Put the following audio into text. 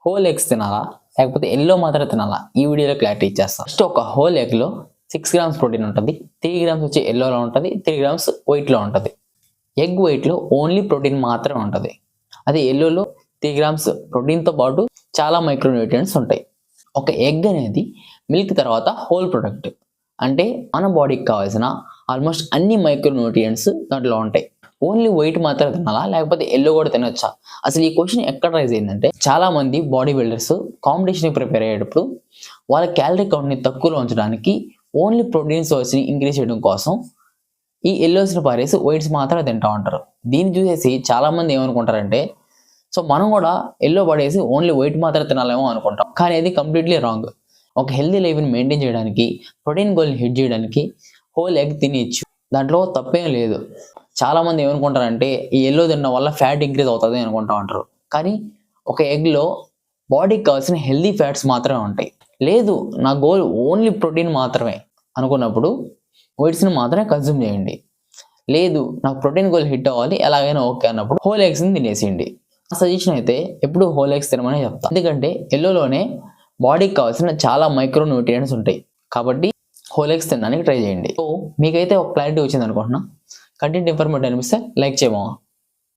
Whole eggs తినాలా లేకపోతే yellow మాత్రం తినాలా ఈ వీడియోలో క్లారిటీ ఇచ్చేస్తాం. ఫస్ట్ ఒక హోల్ ఎగ్లో 6 గ్రామ్స్ ప్రోటీన్ ఉంటుంది, 3 గ్రామ్స్ వచ్చి ఎల్లోలో ఉంటుంది, 3 గ్రామ్స్ వైట్లో ఉంటుంది. ఎగ్ వైట్లో ఓన్లీ ప్రోటీన్ మాత్రమే ఉంటుంది. అదే ఎల్లోలో 3 గ్రామ్స్ ప్రోటీన్తో పాటు చాలా మైక్రోన్యూట్రియంట్స్ ఉంటాయి. ఒక ఎగ్ అనేది మిల్క్ తర్వాత హోల్ ప్రొడక్ట్, అంటే మన బాడీకి కావాల్సిన ఆల్మోస్ట్ అన్ని మైక్రోన్యూట్రియంట్స్ దాంట్లో ఉంటాయి. ఓన్లీ వైట్ మాత్రమే తినాలా లేకపోతే ఎల్లో కూడా తినొచ్చా? అసలు ఈ క్వశ్చన్ ఎక్కడ రైజ్ అయిందంటే, చాలా మంది బాడీ బిల్డర్స్ కాంపిటీషన్కి ప్రిపేర్ అయ్యేటప్పుడు వాళ్ళ క్యాలరీ కౌంట్ని తక్కువలో ఉంచడానికి ఓన్లీ ప్రోటీన్ సోర్స్ని ఇంక్రీజ్ చేయడం కోసం ఈ ఎల్లోస్ని పారేసి వైట్స్ మాత్రమే తింటూ ఉంటారు. దీన్ని చూసేసి చాలామంది ఏమనుకుంటారంటే, సో మనం కూడా ఎల్లో పడేసి ఓన్లీ వైట్ మాత్రం తినాలేమో అనుకుంటాం. కానీ అది కంప్లీట్లీ రాంగ్. ఒక హెల్దీ లైఫ్ని మెయింటైన్ చేయడానికి, ప్రోటీన్ గోల్ని హిట్ చేయడానికి హోల్ ఎగ్ తినచ్చు, దాంట్లో తప్పేం లేదు. చాలామంది ఏమనుకుంటారంటే ఈ ఎల్లో తినడం వల్ల ఫ్యాట్ ఇంక్రీజ్ అవుతుంది అనుకుంటా ఉంటారు. కానీ ఒక ఎగ్లో బాడీకి కావాల్సిన హెల్దీ ఫ్యాట్స్ మాత్రమే ఉంటాయి. లేదు నా గోల్ ఓన్లీ ప్రోటీన్ మాత్రమే అనుకున్నప్పుడు వైట్స్ని మాత్రమే కన్జ్యూమ్ చేయండి. లేదు నాకు ప్రోటీన్ గోల్ హిట్ అవ్వాలి ఎలాగైనా ఓకే అన్నప్పుడు హోల్ ఎగ్స్ని తినేసేయండి. సజెషన్ అయితే ఎప్పుడు హోల్ ఎగ్స్ తినమని చెప్తాను. ఎందుకంటే ఎల్లోలోనే బాడీకి కావాల్సిన చాలా మైక్రో న్యూట్రియంట్స్ ఉంటాయి. కాబట్టి హోల్ ఎగ్స్ తినడానికి ట్రై చేయండి. సో మీకైతే ఒక క్లారిటీ వచ్చింది అనుకుంటున్నా. కంటెంట్ ఇన్ఫర్మేటివ్ అనిపిస్తే లైక్ చేయమా.